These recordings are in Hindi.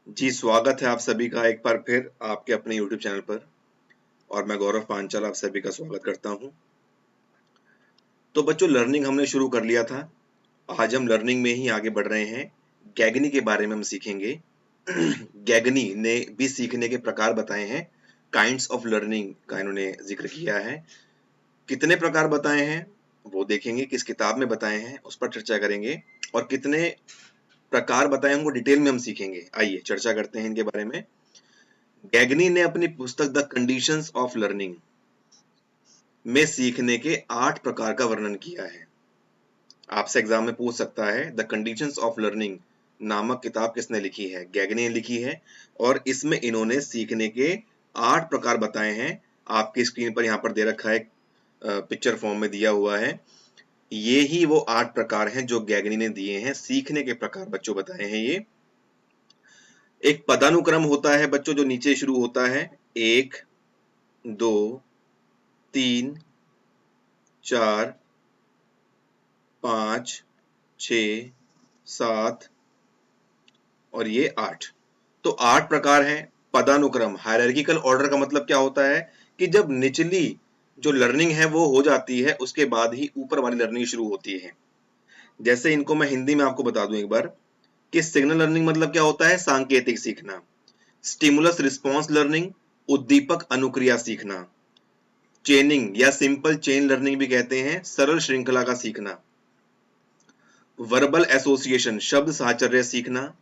जी, स्वागत है आप सभी का एक बार फिर आपके अपने YouTube चैनल पर। और मैं गौरव पांचाल आप सभी का स्वागत करता हूं। तो बच्चों, लर्निंग हमने शुरू कर लिया था। आज हम लर्निंग में ही आगे बढ़ रहे हैं। गैगनी के बारे में हम सीखेंगे। गैगनी ने भी सीखने के प्रकार बताए हैं। काइंड्स ऑफ लर्निंग का इन्होंने जिक्र किया है। कितने प्रकार बताए हैं वो देखेंगे, किस किताब में बताए हैं उस पर चर्चा करेंगे, और कितने प्रकार बताए हैं उनको डिटेल में हम सीखेंगे। आइए चर्चा करते हैं इनके बारे में। गैगनी ने अपनी पुस्तक द कंडीशंस ऑफ लर्निंग में सीखने के 8 प्रकार का वर्णन किया है। आपसे एग्जाम में पूछ सकता है द कंडीशंस ऑफ लर्निंग नामक किताब किसने लिखी है? गैगनी ने लिखी है। और इसमें इन्होंने सीखने के 8 प्रकार बताए हैं। आपकी स्क्रीन पर यहाँ पर दे रखा है, पिक्चर फॉर्म में दिया हुआ है। ये ही वो 8 प्रकार हैं जो गैगनी ने दिए हैं। सीखने के प्रकार बच्चों बताए हैं ये। एक पदानुक्रम होता है बच्चों जो नीचे शुरू होता है। 1, 2, 3, 4, 5, 6, 7 और ये 8। तो 8 प्रकार हैं। पदानुक्रम, हायरार्किकल ऑर्डर का मतलब क्या होता है कि जब निचली जो लर्निंग है वो हो जाती है उसके बाद ही ऊपर वाली लर्निंग शुरू होती है। जैसे इनको मैं हिंदी में आपको बता दूं एक बार कि सिग्नल लर्निंग मतलब क्या होता है? सांकेतिक सीखना। स्टिमुलस रिस्पॉन्स लर्निंग, उद्दीपक अनुक्रिया सीखना। चेनिंग या सिंपल चेन लर्निंग भी कहते हैं, सरल श्रृंखला का सीखना। वर्बल एसोसिएशन, शब्द साहचर्य सीखना।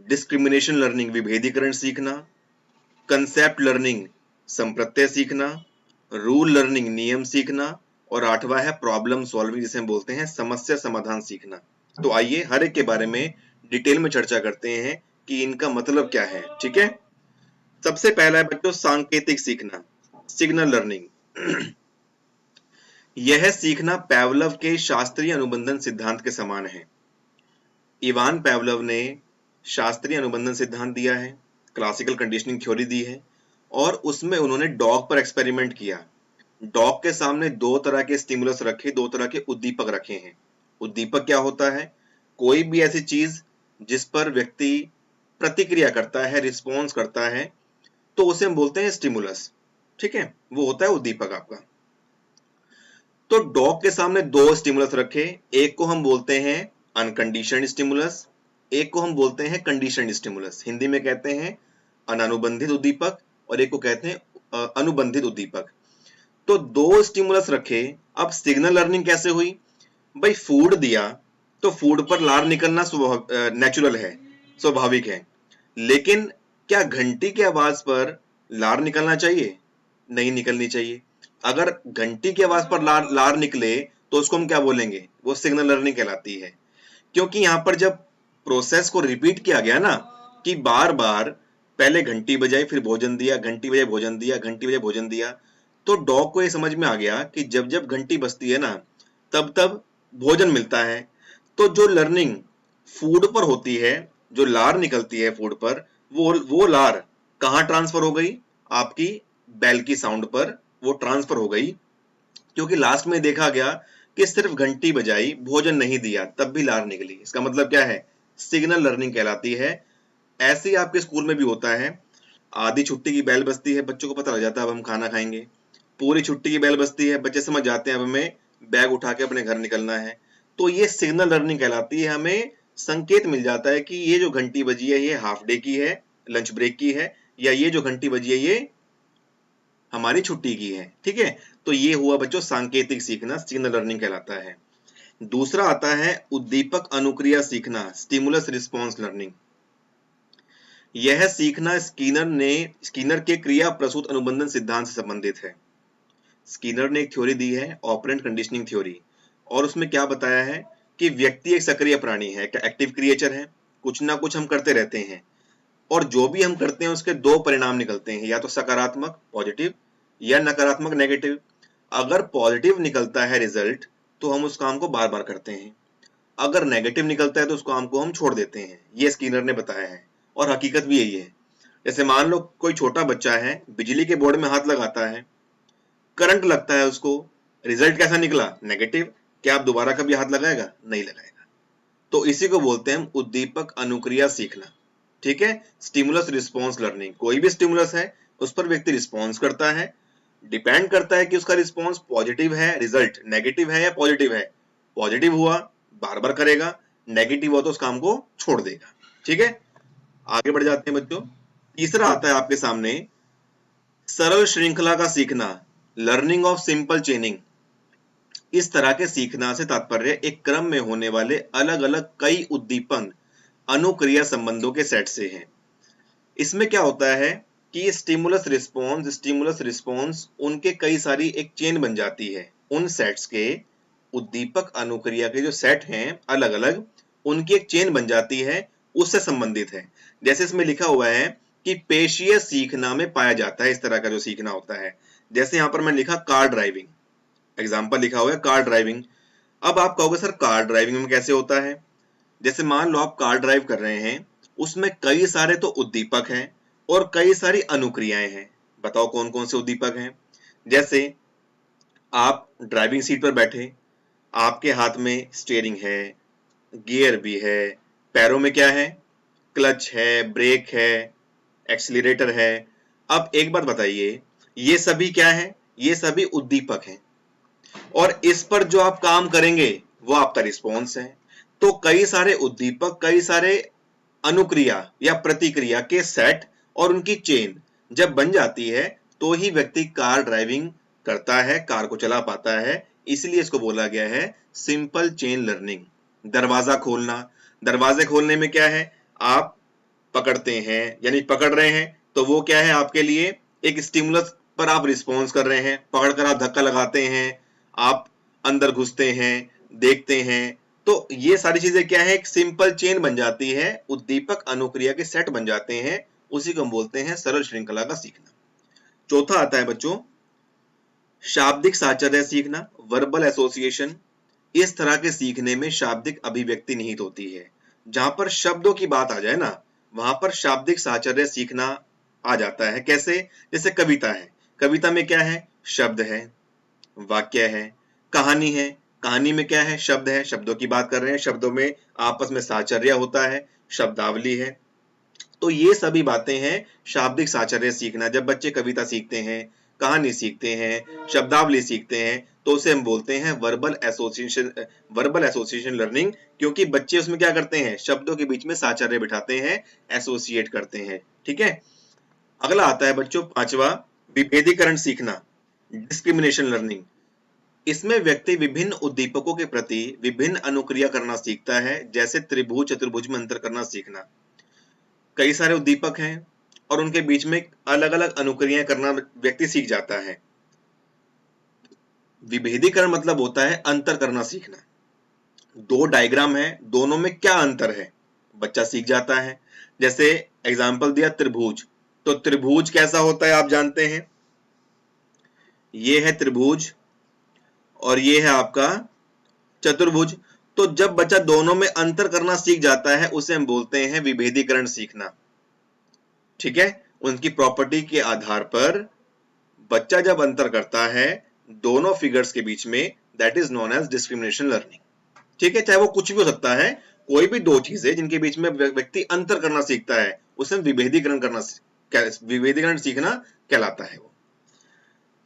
डिस्क्रिमिनेशन लर्निंग, विभेदीकरण सीखना। कंसेप्ट लर्निंग, संप्रत्यय सीखना। रूल लर्निंग, नियम सीखना। और 8वां है प्रॉब्लम सॉल्विंग, जिसे हम बोलते हैं समस्या समाधान सीखना। तो आइए हर एक के बारे में डिटेल में चर्चा करते हैं कि इनका मतलब क्या है। ठीक है, सबसे पहला है बच्चों सांकेतिक सीखना, सिग्नल लर्निंग। यह सीखना पैवलव के शास्त्रीय अनुबंधन सिद्धांत के समान है। इवान पैवलव ने शास्त्रीय अनुबंधन सिद्धांत दिया है, क्लासिकल कंडीशनिंग थ्योरी दी है, और उसमें उन्होंने डॉग पर एक्सपेरिमेंट किया। डॉग के सामने 2 तरह के स्टिमुलस रखे, 2 तरह के उद्दीपक रखे हैं। उद्दीपक क्या होता है? कोई भी ऐसी चीज जिस पर व्यक्ति प्रतिक्रिया करता है, रिस्पॉन्स करता है, तो उसे हम बोलते हैं स्टिमुलस। ठीक है, वो होता है उद्दीपक आपका। तो डॉग के सामने 2 स्टिमुलस रखे, एक को हम बोलते हैं अनकंडीशनड स्टिमुलस, एक को हम बोलते हैं कंडीशनड स्टिमुलस। हिंदी में कहते हैं अनानुबंधित उद्दीपक, और एक को कहते हैं अनुबंधित उद्दीपक। तो 2 स्टिमुलस रखे। अब सिग्नल लर्निंग कैसे हुई? भाई फूड दिया तो फूड पर लार निकलना नेचुरल है, स्वाभाविक है। लेकिन क्या घंटी की आवाज पर लार निकलना चाहिए? नहीं निकलनी चाहिए। अगर घंटी की आवाज पर लार लार निकले तो उसको हम क्या बोलेंगे? वो सिग्नल लर्निंग कहलाती है। क्योंकि यहां पर जब प्रोसेस को रिपीट किया गया ना, कि बार बार पहले घंटी बजाई फिर भोजन दिया, घंटी बजाई भोजन दिया, घंटी बजाई भोजन दिया, तो डॉग को ये समझ में आ गया कि जब जब घंटी बजती है ना तब तब भोजन मिलता है। तो जो लर्निंग फूड पर होती है, जो लार निकलती है फूड पर, वो लार कहां ट्रांसफर हो गई? आपकी बेल की साउंड पर वो ट्रांसफर हो गई। क्योंकि लास्ट में देखा गया कि सिर्फ घंटी बजाई, भोजन नहीं दिया, तब भी लार निकली। इसका मतलब क्या है? सिग्नल लर्निंग कहलाती है। ऐसे ही आपके स्कूल में भी होता है। आधी छुट्टी की बेल बजती है, बच्चों को पता लग जाता है अब हम खाना खाएंगे। पूरी छुट्टी की बेल बजती है, बच्चे समझ जाते हैं अब हमें बैग उठा के अपने घर निकलना है। तो ये सिग्नल लर्निंग कहलाती है। हमें संकेत मिल जाता है कि ये जो घंटी बजी है ये हाफ डे की है, लंच ब्रेक की है, या ये जो घंटी बजी है ये हमारी छुट्टी की है। ठीक है, तो ये हुआ बच्चों सांकेतिक सीखना, सिग्नल लर्निंग कहलाता है। दूसरा आता है उद्दीपक अनुक्रिया सीखना, स्टिमुलस रिस्पॉन्स लर्निंग। यह सीखना स्किनर के क्रिया प्रसूत अनुबंधन सिद्धांत से संबंधित है। स्किनर ने एक थ्योरी दी है, ऑपरेंट कंडीशनिंग थ्योरी, और उसमें क्या बताया है कि व्यक्ति एक सक्रिय प्राणी है, एक एक्टिव क्रिएचर है। कुछ ना कुछ हम करते रहते हैं, और जो भी हम करते हैं उसके 2 परिणाम निकलते हैं, या तो सकारात्मक पॉजिटिव, या नकारात्मक नेगेटिव। अगर पॉजिटिव निकलता है रिजल्ट तो हम उस काम को बार बार करते हैं, अगर नेगेटिव निकलता है तो उस काम को हम छोड़ देते हैं। ये स्किनर ने बताया है, और हकीकत भी यही है। जैसे मान लो कोई छोटा बच्चा है, बिजली के बोर्ड में हाथ लगाता है, करंट लगता है उसको, रिजल्ट कैसा निकला? नेगेटिव। क्या आप दोबारा कभी हाथ लगाएगा? नहीं लगाएगा। तो इसी को बोलते हैं हम उद्दीपक अनुक्रिया सीखना। ठीक है, स्टिमुलस रिस्पॉन्स लर्निंग, कोई भी स्टिमुलस है उस पर व्यक्ति रिस्पॉन्स करता है, डिपेंड करता है कि उसका रिस्पॉन्स पॉजिटिव है, रिजल्ट नेगेटिव है या पॉजिटिव है। पॉजिटिव हुआ बार बार करेगा, नेगेटिव हुआ तो उस काम को छोड़ देगा। ठीक है, आगे बढ़ जाते हैं बच्चों। तीसरा आता है आपके सामने सरल श्रृंखला का सीखना, लर्निंग ऑफ सिंपल चेनिंग। इस तरह के सीखना से तात्पर्य एक क्रम में होने वाले अलग अलग कई उद्दीपन अनुक्रिया संबंधों के सेट से है। इसमें क्या होता है कि स्टिमुलस रिस्पॉन्स उनके कई सारी एक चेन बन जाती है। उन सेट्स के उद्दीपक अनुक्रिया के जो सेट हैं अलग अलग, उनकी एक चेन बन जाती है, उससे संबंधित है। जैसे इसमें लिखा हुआ है कि पेशीय सीखना में पाया जाता है इस तरह का जो सीखना होता है। जैसे यहाँ पर मैं लिखा कार ड्राइविंग, एग्जाम्पल लिखा हुआ है कार ड्राइविंग। अब आप कहोगे सर कार ड्राइविंग में कैसे होता है? जैसे मान लो आप कार ड्राइव कर रहे हैं, उसमें कई सारे तो उद्दीपक हैं और कई सारी अनुक्रियाएं हैं। बताओ कौन कौन से उद्दीपक हैं? जैसे आप ड्राइविंग सीट पर बैठे, आपके हाथ में स्टीयरिंग है, गियर भी है, पैरों में क्या है? क्लच है, ब्रेक है, एक्सीलरेटर है। अब एक बात बताइए, ये सभी क्या है? ये सभी उद्दीपक हैं और इस पर जो आप काम करेंगे वो आपका रिस्पॉन्स है। तो कई सारे उद्दीपक, कई सारे अनुक्रिया या प्रतिक्रिया के सेट और उनकी चेन जब बन जाती है तो ही व्यक्ति कार ड्राइविंग करता है, कार को चला पाता है। इसलिए इसको बोला गया है सिंपल चेन लर्निंग। दरवाजा खोलना, दरवाजे खोलने में क्या है? आप पकड़ते हैं, यानी पकड़ रहे हैं तो वो क्या है आपके लिए? एक स्टिमुलस पर आप रिस्पॉन्स कर रहे हैं, पकड़कर आप धक्का लगाते हैं, आप अंदर घुसते हैं, देखते हैं। तो ये सारी चीजें क्या है? एक सिंपल चेन बन जाती है, उद्दीपक अनुक्रिया के सेट बन जाते हैं, उसी को हम बोलते हैं सरल श्रृंखला का सीखना। चौथा आता है बच्चों शाब्दिक साहचर्य सीखना, वर्बल एसोसिएशन। इस तरह के सीखने में शाब्दिक अभिव्यक्ति निहित होती है। जहां पर शब्दों की बात आ जाए ना, वहां पर शाब्दिक साहचर्य सीखना आ जाता है। कैसे? जैसे कविता है, कविता में क्या है? शब्द है, वाक्य है। कहानी है, कहानी में क्या है? शब्द है, शब्दों की बात कर रहे हैं, शब्दों में आपस में साहचर्य होता है, शब्दावली है। तो ये सभी बातें हैं शाब्दिक साहचर्य सीखना। जब बच्चे कविता सीखते हैं, कहानी सीखते हैं, शब्दावली सीखते हैं, तो उसे हम बोलते हैं वर्बल एसोसिएशन लर्निंग। क्योंकि बच्चे उसमें क्या करते हैं? शब्दों के बीच में साहचर्य बिठाते हैं, एसोसिएट करते हैं। ठीक है, अगला आता है बच्चों पांचवा विभेदीकरण सीखना, डिस्क्रिमिनेशन लर्निंग। इसमें व्यक्ति विभिन्न उद्दीपकों के प्रति विभिन्न अनुक्रिया करना सीखता है। जैसे त्रिभुज चतुर्भुज में अंतर करना सीखना। कई सारे उद्दीपक हैं और उनके बीच में अलग अलग अनुक्रियाएं करना व्यक्ति सीख जाता है। विभेदीकरण मतलब होता है अंतर करना सीखना। दो डायग्राम है, दोनों में क्या अंतर है बच्चा सीख जाता है। जैसे एग्जाम्पल दिया त्रिभुज, तो त्रिभुज कैसा होता है आप जानते हैं, ये है त्रिभुज और ये है आपका चतुर्भुज। तो जब बच्चा दोनों में अंतर करना सीख जाता है उसे हम बोलते हैं विभेदीकरण सीखना। ठीक है, उनकी प्रॉपर्टी के आधार पर बच्चा जब अंतर करता है दोनों फिगर्स के बीच में, that is known as discrimination learning. ठीक है, चाहे वो कुछ भी हो सकता है, कोई भी दो चीजें जिनके बीच में व्यक्ति अंतर करना सीखता है उसे विभेदीकरण सीखना कहलाता है वो।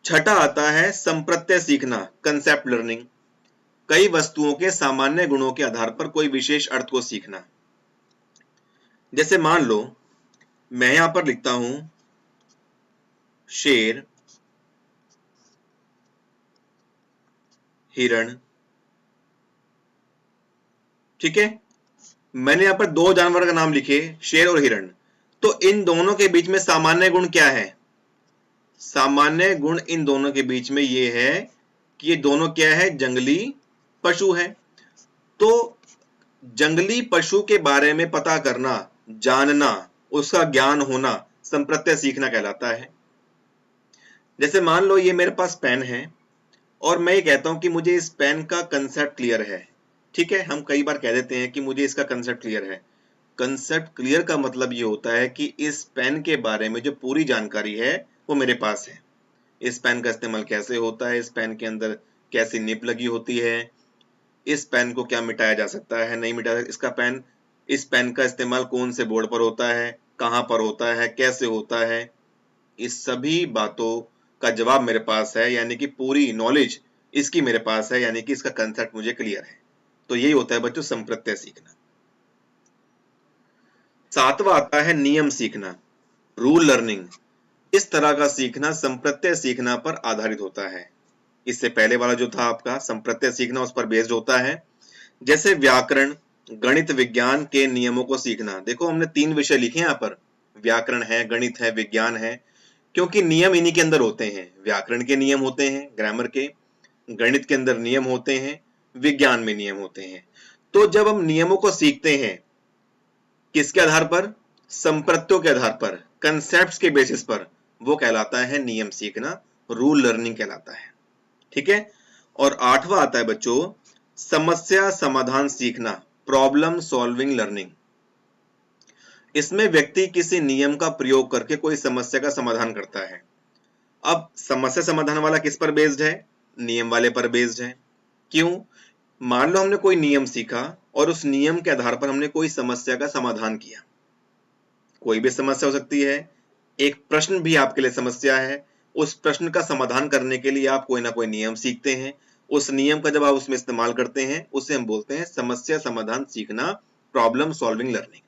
छठा आता है संप्रत्यय सीखना, कंसेप्ट लर्निंग। कई वस्तुओं के सामान्य गुणों के आधार पर कोई विशेष अर्थ को सीखना। जैसे मान लो मैं यहां पर लिखता हूं शेर, हिरण। ठीक है, मैंने यहां पर दो जानवर का नाम लिखे, शेर और हिरण। तो इन दोनों के बीच में सामान्य गुण क्या है? सामान्य गुण इन दोनों के बीच में ये है कि ये दोनों क्या है? जंगली पशु है। तो जंगली पशु के बारे में पता करना, जानना, उसका ज्ञान होना संप्रत्यय सीखना कहलाता है। जैसे मान लो ये मेरे पास पेन है और मैं ये कहता हूं कि मुझे इस पेन का कंसेप्ट क्लियर है। ठीक है, हम कई बार कह देते हैं कि मुझे इसका कंसेप्ट क्लियर है। कंसेप्ट क्लियर का मतलब ये होता है कि इस पेन के बारे में जो पूरी जानकारी है वो मेरे पास है। इस पेन का इस्तेमाल कैसे होता है, इस पेन के अंदर कैसी निब लगी होती है, इस पेन को क्या मिटाया जा सकता है, नहीं मिटाया, इसका पेन इस पेन का इस्तेमाल कौन से बोर्ड पर होता है, कहाँ पर होता है, कैसे होता है, इस सभी बातों का जवाब मेरे पास है, यानी कि पूरी नॉलेज इसकी मेरे पास है, यानी कि इसका कंसेप्ट मुझे क्लियर है। तो यही होता है बच्चों संप्रत्यय सीखना। सातवां आता है नियम सीखना, रूल लर्निंग। इस तरह का सीखना संप्रत्यय सीखना पर आधारित होता है। इससे पहले वाला जो था आपका संप्रत्यय सीखना उस पर बेस्ड होता है। जैसे व्याकरण, गणित, विज्ञान के नियमों को सीखना। देखो हमने 3 विषय लिखे हैं यहाँ पर, व्याकरण है, गणित है, विज्ञान है, क्योंकि नियम इन्हीं के अंदर होते हैं। व्याकरण के नियम होते हैं ग्रामर के, गणित के अंदर नियम होते हैं, विज्ञान में नियम होते हैं। तो जब हम नियमों को सीखते हैं किसके आधार पर, संप्रत्यों के आधार पर, कंसेप्ट्स के बेसिस पर, वो कहलाता है नियम सीखना, रूल लर्निंग कहलाता है। ठीक है। और 8वां आता है बच्चों समस्या समाधान सीखना, प्रॉब्लम सॉल्विंग लर्निंग। इसमें व्यक्ति किसी नियम का प्रयोग करके कोई समस्या का समाधान करता है। अब समस्या समाधान वाला किस पर बेस्ड है, नियम वाले पर बेस्ड है। क्यों, मान लो हमने कोई नियम सीखा और उस नियम के आधार पर हमने कोई समस्या का समाधान किया। कोई भी समस्या हो सकती है, एक प्रश्न भी आपके लिए समस्या है, उस प्रश्न का समाधान करने के लिए आप कोई ना कोई नियम सीखते हैं, उस नियम का जब आप उसमें इस्तेमाल करते हैं उसे हम बोलते हैं समस्या समाधान सीखना, प्रॉब्लम सॉल्विंग लर्निंग।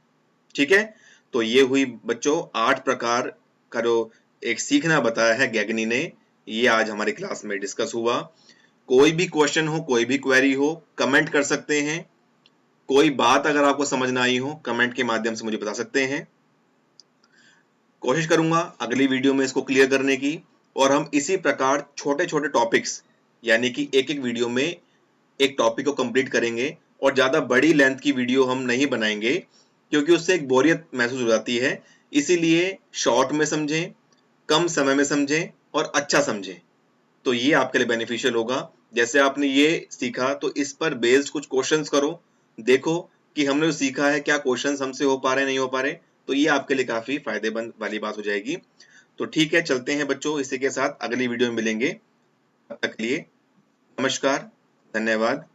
ठीक है। तो ये हुई बच्चों 8 प्रकार का जो एक सीखना बताया है गैगनी ने, ये आज हमारी क्लास में डिस्कस हुआ। कोई भी क्वेश्चन हो, कोई भी क्वेरी हो, कमेंट कर सकते हैं। कोई बात अगर आपको समझ ना आई हो कमेंट के माध्यम से मुझे बता सकते हैं। कोशिश करूंगा अगली वीडियो में इसको क्लियर करने की, और हम इसी प्रकार छोटे छोटे टॉपिक्स, यानी कि एक एक वीडियो में एक टॉपिक को कंप्लीट करेंगे, और ज्यादा बड़ी लेंथ की वीडियो हम नहीं बनाएंगे क्योंकि उससे एक बोरियत महसूस हो जाती है। इसीलिए शॉर्ट में समझें, कम समय में समझें और अच्छा समझें, तो ये आपके लिए बेनिफिशियल होगा। जैसे आपने ये सीखा तो इस पर बेस्ड कुछ क्वेश्चंस करो, देखो कि हमने जो सीखा है क्या क्वेश्चंस हमसे हो पा रहे नहीं हो पा रहे, तो ये आपके लिए काफी फायदेमंद वाली बात हो जाएगी। तो ठीक है, चलते हैं बच्चों, इसी के साथ अगली वीडियो में मिलेंगे। तब तक के लिए नमस्कार, धन्यवाद।